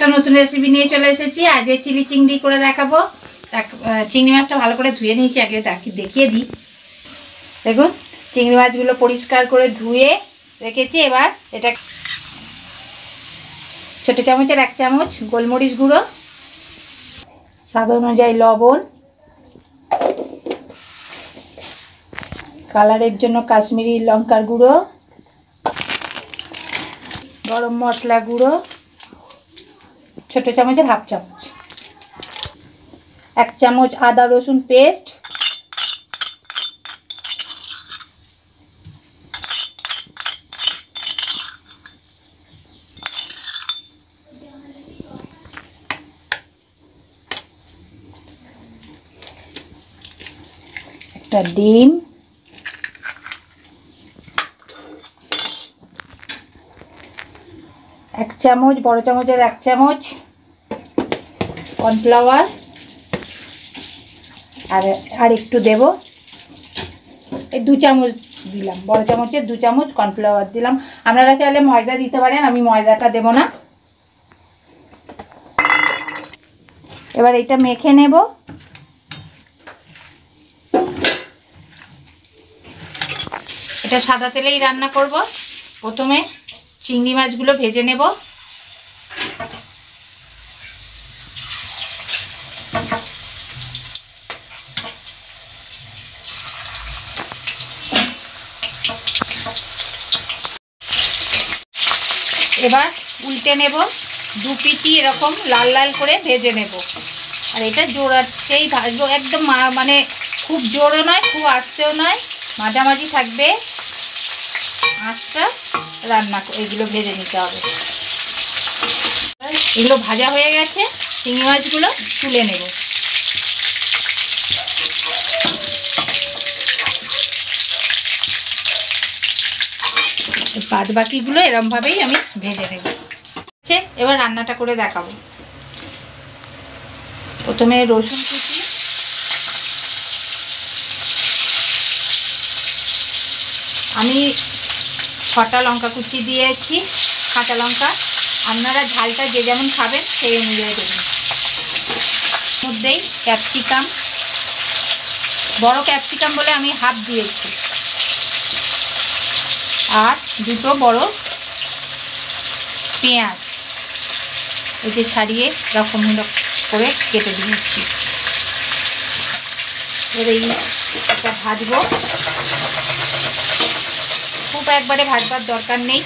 একটা নতুন রেসিপি নিয়ে চলে এসেছি। আজ চিলি চিংড়ি করে দেখাবো। চিংড়ি মাছটা ভালো করে ধুয়ে নিয়েছি, আগে দেখিয়ে দিই। দেখুন চিংড়ি মাছগুলো পরিষ্কার করে ধুয়ে রেখেছি। এবার এটা ছোটো চামচের 1 চামচ গোলমরিচ গুঁড়ো, স্বাদ অনুযায়ী লবণ, কালারের জন্য কাশ্মীরি লঙ্কার গুঁড়ো, গরম মশলা গুঁড়ো ছোটো চামচের 1/2 চামচ, 1 চামচ আদা রসুন পেস্ট, একটা ডিম, এক চামচ বড় চামচের 1 চামচ কর্নফ্লাওয়ার, আর একটু দেব, এই 2 চামচ দিলাম, বড় চামচের 2 চামচ কর্নফ্লাওয়ার দিলাম। আপনারা চাইলে ময়দা দিতে পারেন, আমি ময়দাটা দেব না। এবার এটা মেখে নেব। এটা সাদা তেলেই রান্না করব। প্রথমে চিংড়ি মাছগুলো ভেজে নেব। এবার উল্টে নেব, 2 পিঠই এরকম লাল লাল করে ভেজে নেব। আর এটা জোরাতেই ভাজবো, একদম মানে খুব জোরও নয় খুব আস্তেও নয়, মাঝামাঝি থাকবে আঁচটা। এগুলো ভেজে নিতে হবে। এগুলো ভাজা হয়ে গেছে, চিংড়ি মাছগুলো তুলে নেব। বাদ বাকিগুলো এরমভাবেই আমি ভেজে নেব। এবার রান্নাটা করে দেখাবো। প্রথমে রসুন কুচি, আমি 6টা লঙ্কা কুচি দিয়েছি, কাঁচা লঙ্কা। আপনারা ঝালটা যে যেমন খাবেন সেই অনুযায়ী দেবেন। মধ্যেই ক্যাপসিকাম, বড় ক্যাপসিকাম বলে আমি 1/2 দিয়েছি, আর 2টো বড় পেঁয়াজ এই যে ছাড়িয়ে এরকম করে কেটে দিয়েছি। এবার এটা ভাজবো, খুব একবারে ভাজবার দরকার নেই,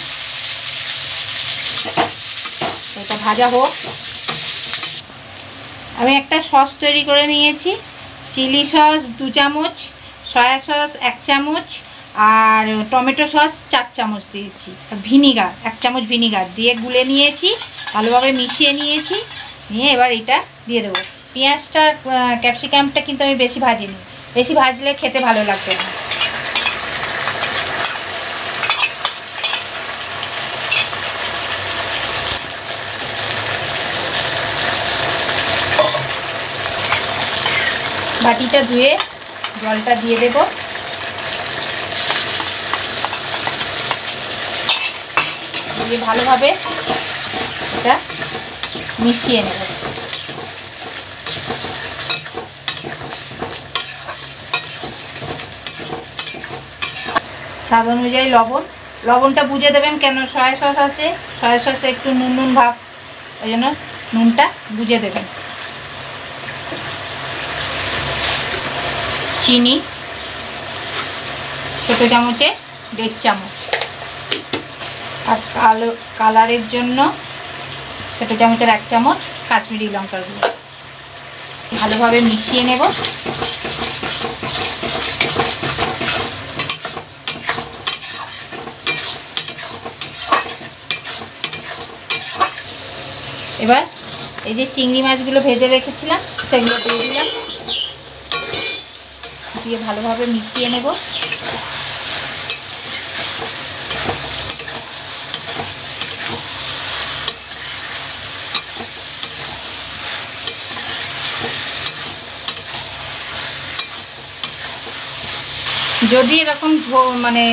এটা ভাজা হোক। আমি একটা সস তৈরি করে নিয়েছি। চিলি সস 2 চামচ, সয়া সস 1 চামচ, আর টমেটো সস 4 চামচ দিয়েছি, ভিনিগার 1 চামচ ভিনিগার দিয়ে গুলে নিয়েছি, ভালোভাবে মিশিয়ে নিয়েছি। নিয়ে এবার এটা দিয়ে দেবো। পেঁয়াজটা ক্যাপসিকামটা কিন্তু আমি বেশি ভাজিনি, বেশি ভাজলে খেতে ভালো লাগবে না। বাটিটা ধুয়ে জলটা দিয়ে দেব। দিয়ে ভালোভাবে এটা মিশিয়ে নেব। স্বাদ অনুযায়ী লবণ, লবণটা বুঝে দেবেন, কেন সয়া সস আছে, সয়া সসে একটু নুন নুন ভাব, ওই জন্য নুনটা বুঝে দেবেন। চিনি ছোটো চামচে 1.5 চামচ, আর কালারের জন্য ছোটো চামচের 1 চামচ কাশ্মীরি লঙ্কার গুঁড়ো। ভালোভাবে মিশিয়ে নেব। এবার এই যে চিংড়ি মাছগুলো ভেজে রেখেছিলাম সেগুলো দিয়ে দিলাম, দিয়ে ভালোভাবে মিশিয়ে নেব। যদি এরকম মানে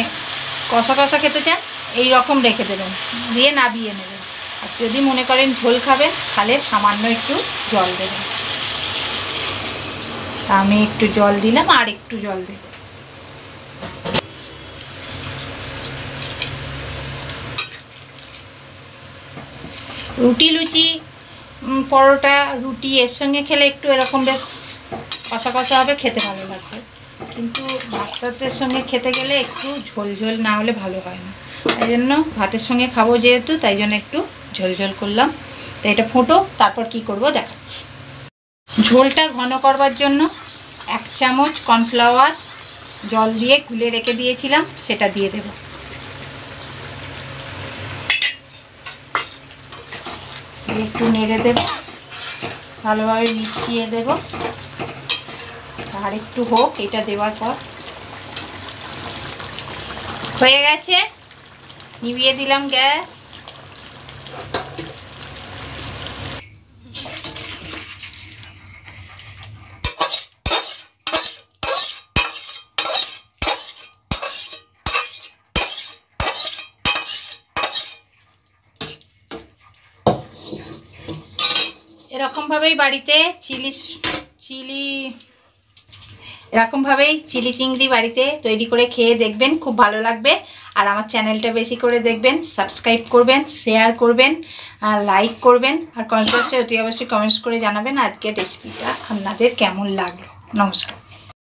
কষা কষা খেতে চান এই রকম রেখে দেবেন, দিয়ে নাবিয়ে নেবেন। আর যদি মনে করেন ঝোল খাবেন তাহলে সামান্য একটু জল দেবেন। আমি একটু জল দিলাম, আর একটু জল দেব। রুটি, লুচি, পরোটা, রুটি এর সঙ্গে খেলে একটু এরকম বেশ কষা কষা হবে, খেতে ভালো লাগবে। কিন্তু ভাতের সঙ্গে খেতে গেলে একটু ঝোল ঝোল না হলে ভালো হয় না। তাই জন্য ভাতের সঙ্গে খাবো যেহেতু, তাই জন্য একটু ঝোল ঝোল করলাম। তো এটা ফোটো, তারপর কি করব দেখাচ্ছি। ঝোলটা ঘন করবার জন্য 1 চামচ কর্নফ্লাওয়ার জল দিয়ে গুলে রেখে দিয়েছিলাম, সেটা দিয়ে দেব। একটু নেড়ে দেব, ভালোভাবে মিশিয়ে দেব। আর একটু হোক, এটা দেওয়ার পর হয়ে গেছে। নিভিয়ে দিলাম গ্যাস। এরকমভাবেই বাড়িতে চিলি চিংড়ি বাড়িতে তৈরি করে খেয়ে দেখবেন, খুব ভালো লাগবে। আর আমার চ্যানেলটা বেশি করে দেখবেন, সাবস্ক্রাইব করবেন, শেয়ার করবেন, লাইক করবেন, আর কমেন্ট বক্সে অতি অবশ্যই কমেন্টস করে জানাবেন আজকের রেসিপিটা আপনাদের কেমন লাগলো। নমস্কার।